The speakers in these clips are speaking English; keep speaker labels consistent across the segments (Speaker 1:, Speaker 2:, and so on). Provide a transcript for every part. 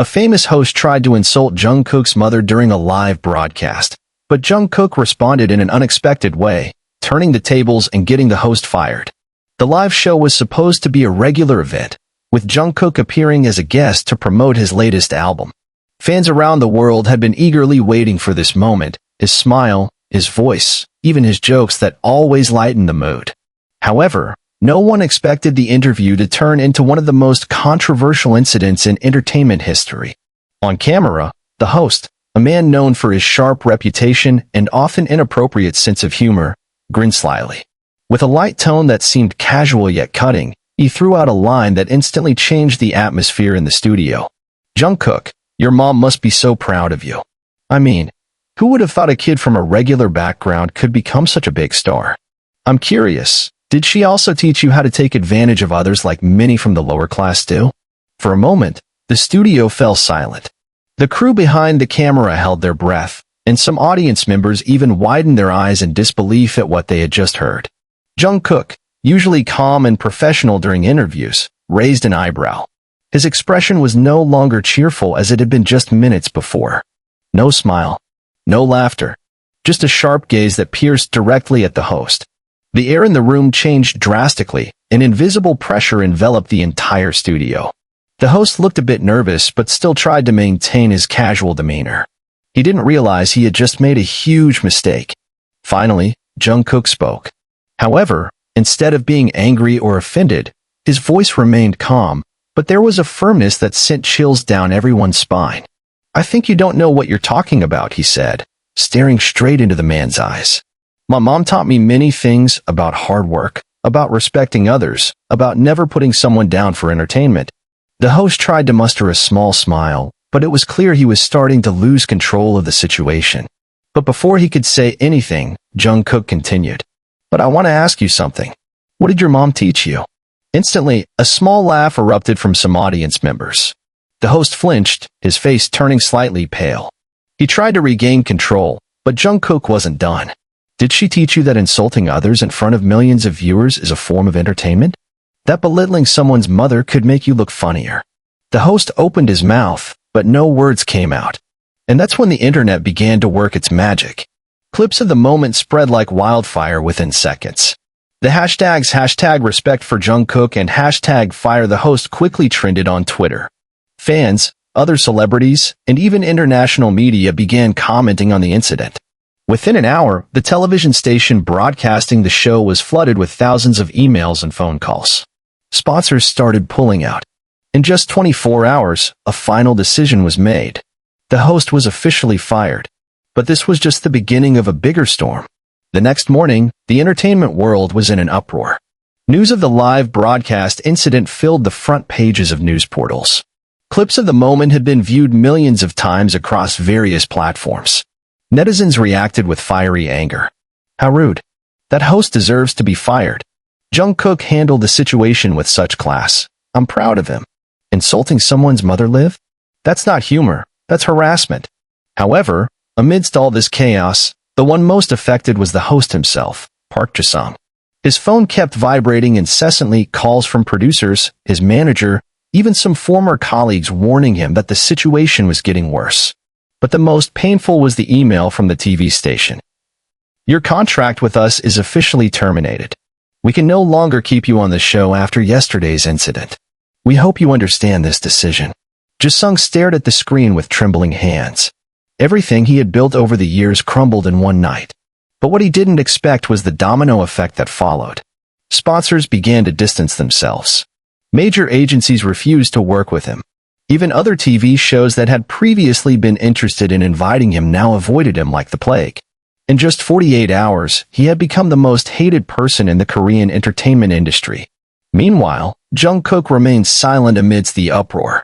Speaker 1: A famous host tried to insult Jungkook's mother during a live broadcast, but Jungkook responded in an unexpected way, turning the tables and getting the host fired. The live show was supposed to be a regular event, with Jungkook appearing as a guest to promote his latest album. Fans around the world had been eagerly waiting for this moment, his smile, his voice, even his jokes that always lightened the mood. However, no one expected the interview to turn into one of the most controversial incidents in entertainment history. On camera, the host, a man known for his sharp reputation and often inappropriate sense of humor, grinned slyly. With a light tone that seemed casual yet cutting, he threw out a line that instantly changed the atmosphere in the studio. "Jungkook, your mom must be so proud of you. I mean, who would have thought a kid from a regular background could become such a big star? I'm curious, did she also teach you how to take advantage of others like many from the lower class do?" For a moment, the studio fell silent. The crew behind the camera held their breath, and some audience members even widened their eyes in disbelief at what they had just heard. Jungkook, usually calm and professional during interviews, raised an eyebrow. His expression was no longer cheerful as it had been just minutes before. No smile. No laughter. Just a sharp gaze that pierced directly at the host. The air in the room changed drastically, and invisible pressure enveloped the entire studio. The host looked a bit nervous but still tried to maintain his casual demeanor. He didn't realize he had just made a huge mistake. Finally, Jungkook spoke. However, instead of being angry or offended, his voice remained calm, but there was a firmness that sent chills down everyone's spine. "I think you don't know what you're talking about," he said, staring straight into the man's eyes. "My mom taught me many things about hard work, about respecting others, about never putting someone down for entertainment." The host tried to muster a small smile, but it was clear he was starting to lose control of the situation. But before he could say anything, Jungkook continued. "But I want to ask you something. What did your mom teach you?" Instantly, a small laugh erupted from some audience members. The host flinched, his face turning slightly pale. He tried to regain control, but Jungkook wasn't done. "Did she teach you that insulting others in front of millions of viewers is a form of entertainment? That belittling someone's mother could make you look funnier?" The host opened his mouth, but no words came out. And that's when the internet began to work its magic. Clips of the moment spread like wildfire within seconds. The hashtags #respect for Jungkook and #fire the host quickly trended on Twitter. Fans, other celebrities, and even international media began commenting on the incident. Within an hour, the television station broadcasting the show was flooded with thousands of emails and phone calls. Sponsors started pulling out. In just 24 hours, a final decision was made. The host was officially fired. But this was just the beginning of a bigger storm. The next morning, the entertainment world was in an uproar. News of the live broadcast incident filled the front pages of news portals. Clips of the moment had been viewed millions of times across various platforms. Netizens reacted with fiery anger. "How rude. That host deserves to be fired. Jungkook handled the situation with such class. I'm proud of him. Insulting someone's mother live? That's not humor, that's harassment." However, amidst all this chaos, the one most affected was the host himself, Park Ji-sung. His phone kept vibrating incessantly, calls from producers, his manager, even some former colleagues warning him that the situation was getting worse. But the most painful was the email from the TV station. "Your contract with us is officially terminated. We can no longer keep you on the show after yesterday's incident. We hope you understand this decision." Ji-sung stared at the screen with trembling hands. Everything he had built over the years crumbled in one night. But what he didn't expect was the domino effect that followed. Sponsors began to distance themselves. Major agencies refused to work with him. Even other TV shows that had previously been interested in inviting him now avoided him like the plague. In just 48 hours, he had become the most hated person in the Korean entertainment industry. Meanwhile, Jungkook remained silent amidst the uproar.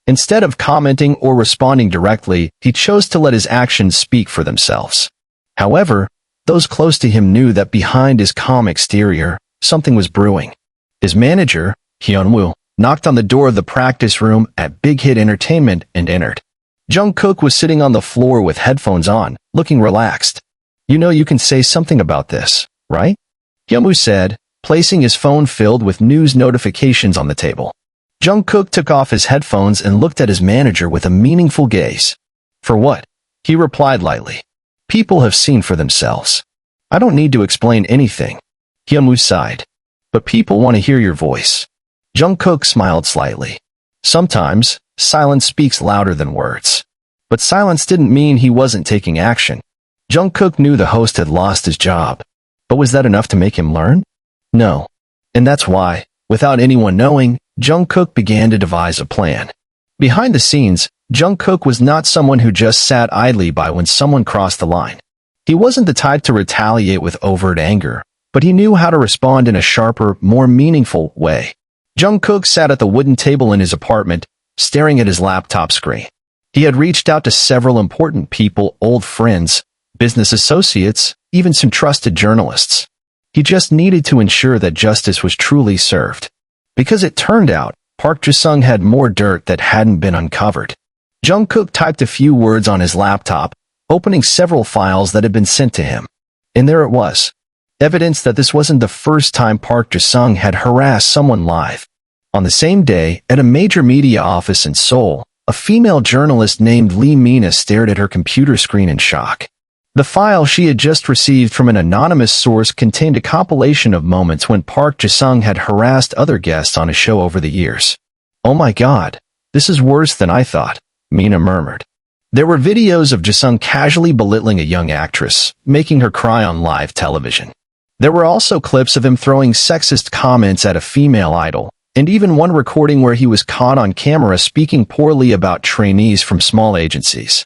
Speaker 1: Instead of commenting or responding directly, he chose to let his actions speak for themselves. However, those close to him knew that behind his calm exterior, something was brewing. His manager, Hyun-woo, knocked on the door of the practice room at Big Hit Entertainment and entered. Jungkook was sitting on the floor with headphones on, looking relaxed. "You know you can say something about this, right?" Hyun-woo said, placing his phone filled with news notifications on the table. Jungkook took off his headphones and looked at his manager with a meaningful gaze. For what? He replied lightly. People have seen for themselves. I don't need to explain anything. Hyunwoo sighed. But people want to hear your voice. Jungkook smiled slightly. Sometimes, silence speaks louder than words. But silence didn't mean he wasn't taking action. Jungkook knew the host had lost his job. But was that enough to make him learn? No. And that's why, without anyone knowing, Jungkook began to devise a plan. Behind the scenes, Jungkook was not someone who just sat idly by when someone crossed the line. He wasn't the type to retaliate with overt anger, but he knew how to respond in a sharper, more meaningful way. Jungkook sat at the wooden table in his apartment, staring at his laptop screen. He had reached out to several important people, old friends, business associates, even some trusted journalists. He just needed to ensure that justice was truly served. Because it turned out, Park Ji-sung had more dirt that hadn't been uncovered. Jungkook typed a few words on his laptop, opening several files that had been sent to him. And there it was. Evidence that this wasn't the first time Park Ji-sung had harassed someone live. On the same day, at a major media office in Seoul, a female journalist named Lee Mina stared at her computer screen in shock. The file she had just received from an anonymous source contained a compilation of moments when Park Ji-sung had harassed other guests on his show over the years. Oh my god, this is worse than I thought, Mina murmured. There were videos of Ji-sung casually belittling a young actress, making her cry on live television. There were also clips of him throwing sexist comments at a female idol, and even one recording where he was caught on camera speaking poorly about trainees from small agencies.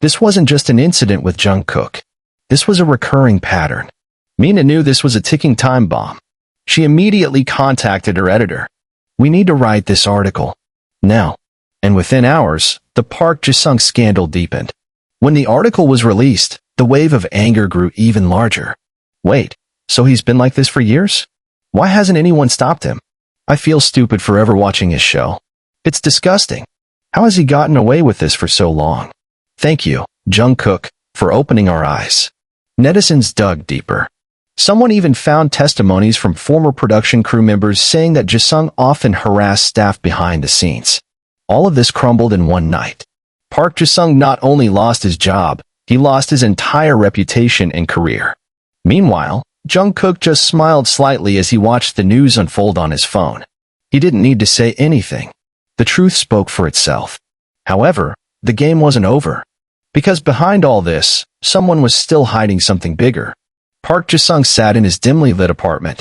Speaker 1: This wasn't just an incident with Jungkook. This was a recurring pattern. Mina knew this was a ticking time bomb. She immediately contacted her editor. We need to write this article. Now. And within hours, the Park Ji-sung scandal deepened. When the article was released, the wave of anger grew even larger. Wait, so he's been like this for years? Why hasn't anyone stopped him? I feel stupid forever watching his show. It's disgusting. How has he gotten away with this for so long? Thank you, Jungkook, for opening our eyes. Netizens dug deeper. Someone even found testimonies from former production crew members saying that Ji-sung often harassed staff behind the scenes. All of this crumbled in one night. Park Ji-sung not only lost his job, he lost his entire reputation and career. Meanwhile, Jungkook just smiled slightly as he watched the news unfold on his phone. He didn't need to say anything. The truth spoke for itself. However, the game wasn't over. Because behind all this, someone was still hiding something bigger. Park Ji-sung sat in his dimly lit apartment.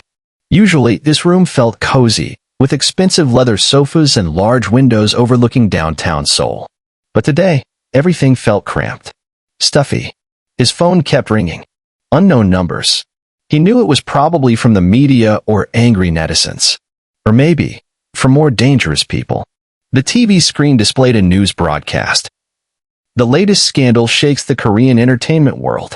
Speaker 1: Usually, this room felt cozy, with expensive leather sofas and large windows overlooking downtown Seoul. But today, everything felt cramped. Stuffy. His phone kept ringing. Unknown numbers. He knew it was probably from the media or angry netizens. Or maybe, from more dangerous people. The TV screen displayed a news broadcast. The latest scandal shakes the Korean entertainment world.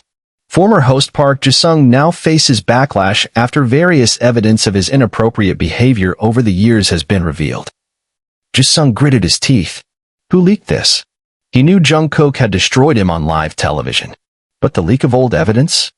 Speaker 1: Former host Park Ji-sung now faces backlash after various evidence of his inappropriate behavior over the years has been revealed. Ji-sung gritted his teeth. Who leaked this? He knew Jungkook had destroyed him on live television. But the leak of old evidence?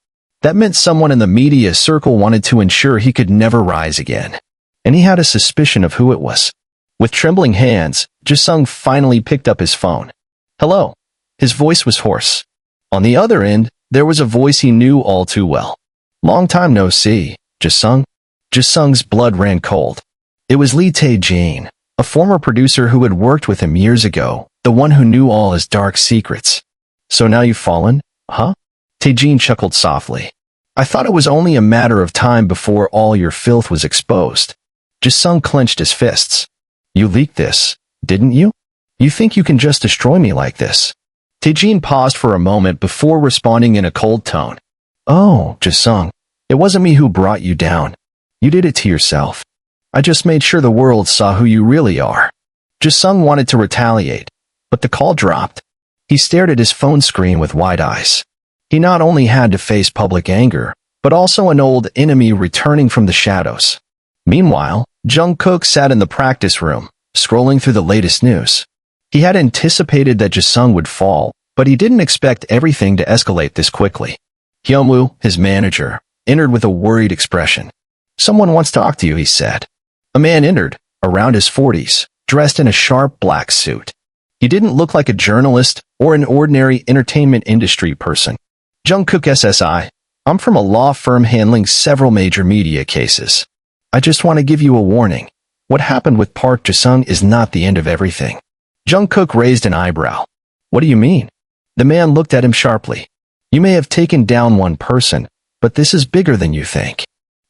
Speaker 1: That meant someone in the media circle wanted to ensure he could never rise again. And he had a suspicion of who it was. With trembling hands, Ji-sung finally picked up his phone. Hello. His voice was hoarse. On the other end, there was a voice he knew all too well. Long time no see, Ji-sung. Ji-sung's blood ran cold. It was Lee Tae-jin, a former producer who had worked with him years ago, the one who knew all his dark secrets. So now you've fallen, huh? Tae-jin chuckled softly. I thought it was only a matter of time before all your filth was exposed. Ji-sung clenched his fists. You leaked this, didn't you? You think you can just destroy me like this? Tae-jin paused for a moment before responding in a cold tone. Oh, Ji-sung, it wasn't me who brought you down. You did it to yourself. I just made sure the world saw who you really are. Ji-sung wanted to retaliate, but the call dropped. He stared at his phone screen with wide eyes. He not only had to face public anger, but also an old enemy returning from the shadows. Meanwhile, Jungkook sat in the practice room, scrolling through the latest news. He had anticipated that Ji-sung would fall, but he didn't expect everything to escalate this quickly. Hyunwoo, his manager, entered with a worried expression. Someone wants to talk to you, he said. A man entered, around his 40s, dressed in a sharp black suit. He didn't look like a journalist or an ordinary entertainment industry person. Jungkook SSI, I'm from a law firm handling several major media cases. I just want to give you a warning. What happened with Park Ji-sung is not the end of everything. Jungkook raised an eyebrow. What do you mean? The man looked at him sharply. You may have taken down one person, but this is bigger than you think.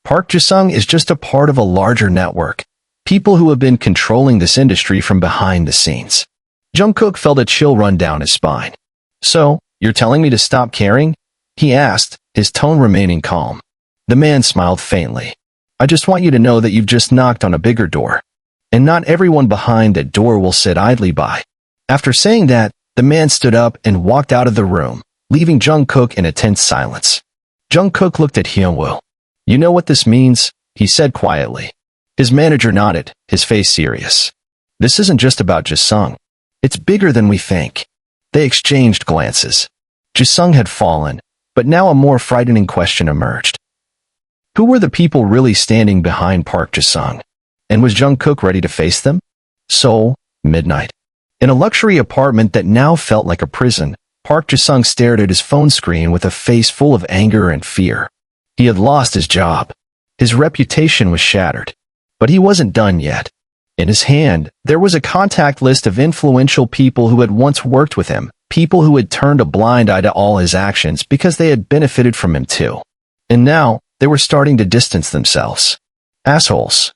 Speaker 1: Park Ji-sung is just a part of a larger network. People who have been controlling this industry from behind the scenes. Jungkook felt a chill run down his spine. So, you're telling me to stop caring? He asked, his tone remaining calm. The man smiled faintly. I just want you to know that you've just knocked on a bigger door. And not everyone behind that door will sit idly by. After saying that, the man stood up and walked out of the room, leaving Jungkook in a tense silence. Jungkook looked at Hyunwoo. You know what this means? He said quietly. His manager nodded, his face serious. This isn't just about Ji-sung. It's bigger than we think. They exchanged glances. Ji-sung had fallen, but now a more frightening question emerged. Who were the people really standing behind Park Ji-sung? And was Jungkook ready to face them? Seoul, midnight. In a luxury apartment that now felt like a prison, Park Ji-sung stared at his phone screen with a face full of anger and fear. He had lost his job. His reputation was shattered. But he wasn't done yet. In his hand, there was a contact list of influential people who had once worked with him, people who had turned a blind eye to all his actions because they had benefited from him too. And now, they were starting to distance themselves. Assholes.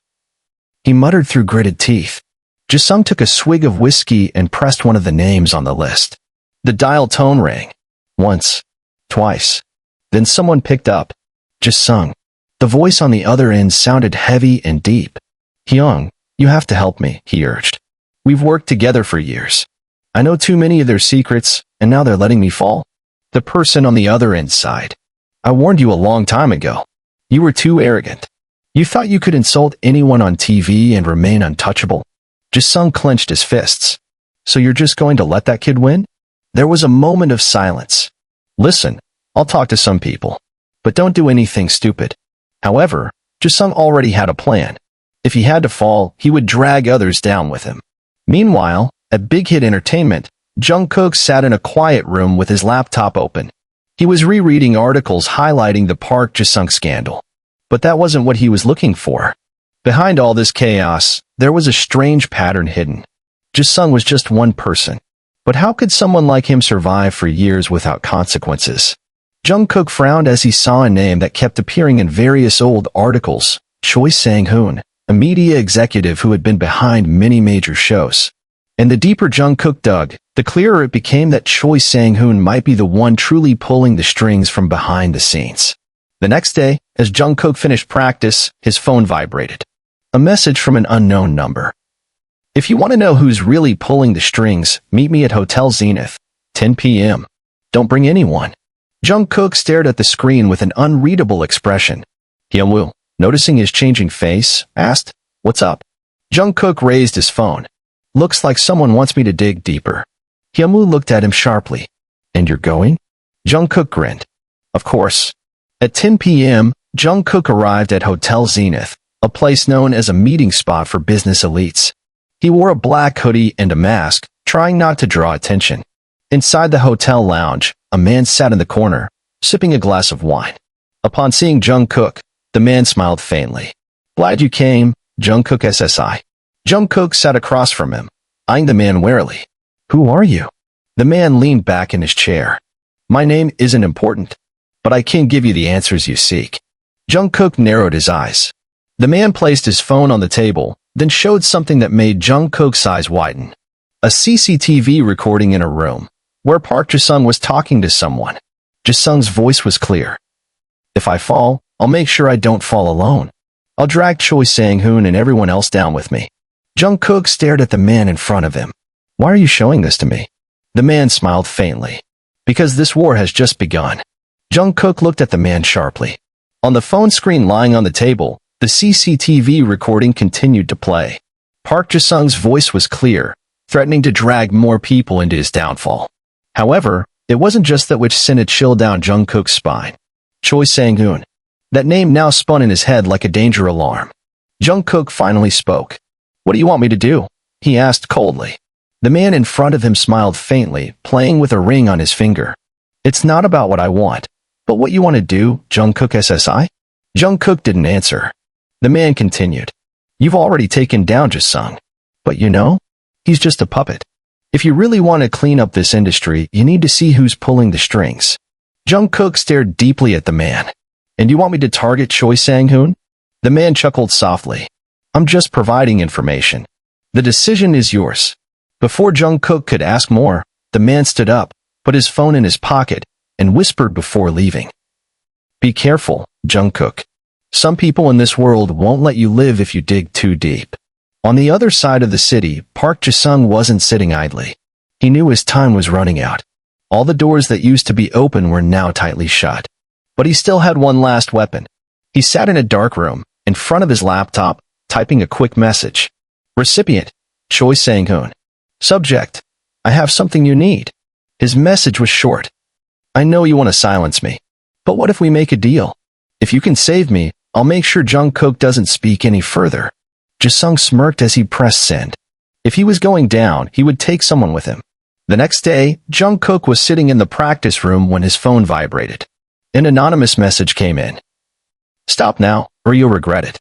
Speaker 1: He muttered through gritted teeth. Ji-sung took a swig of whiskey and pressed one of the names on the list. The dial tone rang. Once. Twice. Then someone picked up. Ji-sung. The voice on the other end sounded heavy and deep. Hyung, you have to help me, he urged. We've worked together for years. I know too many of their secrets, and now they're letting me fall. The person on the other end sighed. I warned you a long time ago. You were too arrogant. You thought you could insult anyone on TV and remain untouchable. Ji-sung clenched his fists. So you're just going to let that kid win? There was a moment of silence. Listen, I'll talk to some people. But don't do anything stupid. However, Ji-sung already had a plan. If he had to fall, he would drag others down with him. Meanwhile, at Big Hit Entertainment, Jungkook sat in a quiet room with his laptop open. He was rereading articles highlighting the Park Ji-sung scandal. But that wasn't what he was looking for. Behind all this chaos, there was a strange pattern hidden. Ji-sung was just one person. But how could someone like him survive for years without consequences? Jungkook frowned as he saw a name that kept appearing in various old articles, Choi Sang-hoon, a media executive who had been behind many major shows. And the deeper Jungkook dug, the clearer it became that Choi Sang-hoon might be the one truly pulling the strings from behind the scenes. The next day, as Jungkook finished practice, his phone vibrated. A message from an unknown number. If you want to know who's really pulling the strings, meet me at Hotel Zenith, 10 p.m. Don't bring anyone. Jungkook stared at the screen with an unreadable expression. Hyunwoo, noticing his changing face, asked, What's up? Jungkook raised his phone. Looks like someone wants me to dig deeper. Hyunwoo looked at him sharply. And you're going? Jungkook grinned. Of course. At 10 p.m., Jungkook arrived at Hotel Zenith, a place known as a meeting spot for business elites. He wore a black hoodie and a mask, trying not to draw attention. Inside the hotel lounge, a man sat in the corner, sipping a glass of wine. Upon seeing Jungkook, the man smiled faintly. Glad you came, Jungkook SSI. Jungkook sat across from him, eyeing the man warily. Who are you? The man leaned back in his chair. My name isn't important, but I can give you the answers you seek. Jungkook narrowed his eyes. The man placed his phone on the table, then showed something that made Jungkook's eyes widen. A CCTV recording in a room, where Park Ji-sung was talking to someone. Ji-sung's voice was clear. If I fall, I'll make sure I don't fall alone. I'll drag Choi Sang-hoon and everyone else down with me. Jungkook stared at the man in front of him. Why are you showing this to me? The man smiled faintly. Because this war has just begun. Jungkook looked at the man sharply. On the phone screen lying on the table, the CCTV recording continued to play. Park Ji-sung's voice was clear, threatening to drag more people into his downfall. However, it wasn't just that which sent a chill down Jungkook's spine. Choi Sang-hoon. That name now spun in his head like a danger alarm. Jungkook finally spoke. What do you want me to do? he asked coldly. The man in front of him smiled faintly, playing with a ring on his finger. It's not about what I want, but what you want to do, Jungkook SSI? Jungkook didn't answer. The man continued. You've already taken down Jisung. But you know, he's just a puppet. If you really want to clean up this industry, you need to see who's pulling the strings. Jungkook stared deeply at the man. And you want me to target Choi Sang-hoon? The man chuckled softly. I'm just providing information. The decision is yours. Before Jungkook could ask more, the man stood up, put his phone in his pocket, and whispered before leaving. Be careful, Jungkook. Some people in this world won't let you live if you dig too deep. On the other side of the city, Park Ji-sung wasn't sitting idly. He knew his time was running out. All the doors that used to be open were now tightly shut. But he still had one last weapon. He sat in a dark room, in front of his laptop, typing a quick message. Recipient, Choi Sang-hoon. Subject, I have something you need. His message was short. I know you want to silence me. But what if we make a deal? If you can save me, I'll make sure Jungkook doesn't speak any further. Ji-sung smirked as he pressed send. If he was going down, he would take someone with him. The next day, Jungkook was sitting in the practice room when his phone vibrated. An anonymous message came in. Stop now, or you'll regret it.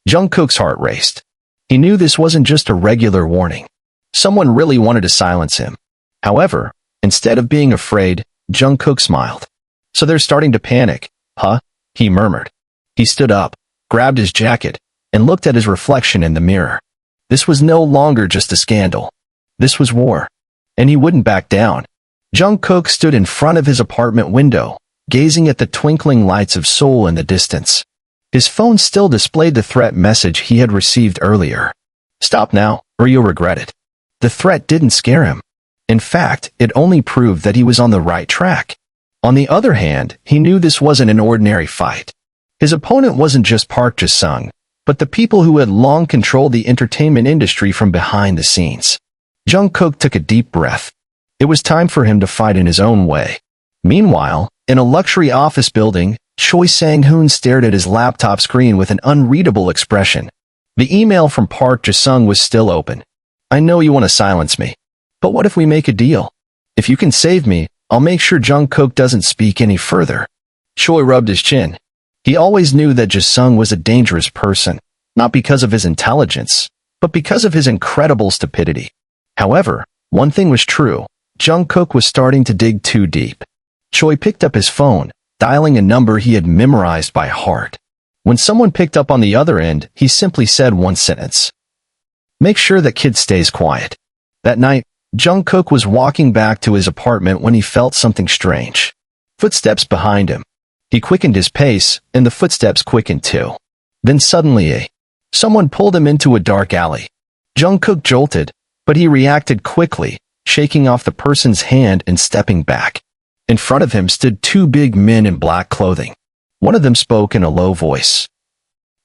Speaker 1: Jungkook's heart raced. He knew this wasn't just a regular warning. Someone really wanted to silence him. However, instead of being afraid, Jungkook smiled. So they're starting to panic, huh? He murmured. He stood up, grabbed his jacket, and looked at his reflection in the mirror. This was no longer just a scandal. This was war. And he wouldn't back down. Jungkook stood in front of his apartment window, gazing at the twinkling lights of Seoul in the distance. His phone still displayed the threat message he had received earlier. Stop now, or you'll regret it. The threat didn't scare him. In fact, it only proved that he was on the right track. On the other hand, he knew this wasn't an ordinary fight. His opponent wasn't just Park Ji-sung, but the people who had long controlled the entertainment industry from behind the scenes. Jungkook took a deep breath. It was time for him to fight in his own way. Meanwhile, in a luxury office building, Choi Sang-hoon stared at his laptop screen with an unreadable expression. The email from Park Ji-sung was still open. I know you want to silence me. But what if we make a deal? If you can save me, I'll make sure Jungkook doesn't speak any further. Choi rubbed his chin. He always knew that Ji-sung was a dangerous person, not because of his intelligence, but because of his incredible stupidity. However, one thing was true. Jungkook was starting to dig too deep. Choi picked up his phone, dialing a number he had memorized by heart. When someone picked up on the other end, he simply said one sentence. Make sure that kid stays quiet. That night, Jungkook was walking back to his apartment when he felt something strange. Footsteps behind him. He quickened his pace, and the footsteps quickened too. Then suddenly someone pulled him into a dark alley. Jungkook jolted, but he reacted quickly, shaking off the person's hand and stepping back. In front of him stood two big men in black clothing. One of them spoke in a low voice.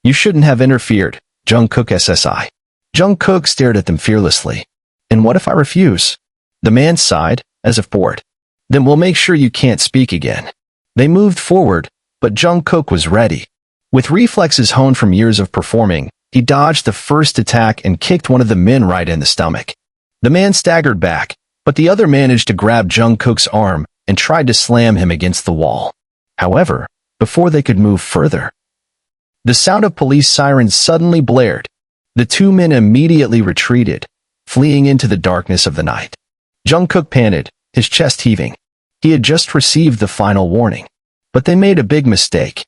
Speaker 1: You shouldn't have interfered, Jungkook SSI. Jungkook stared at them fearlessly. And what if I refuse? The man sighed, as if bored. Then we'll make sure you can't speak again. They moved forward, but Jungkook was ready. With reflexes honed from years of performing, he dodged the first attack and kicked one of the men right in the stomach. The man staggered back, but the other managed to grab Jungkook's arm and tried to slam him against the wall. However, before they could move further, the sound of police sirens suddenly blared. The two men immediately retreated, fleeing into the darkness of the night. Jungkook panted, his chest heaving. He had just received the final warning. But they made a big mistake.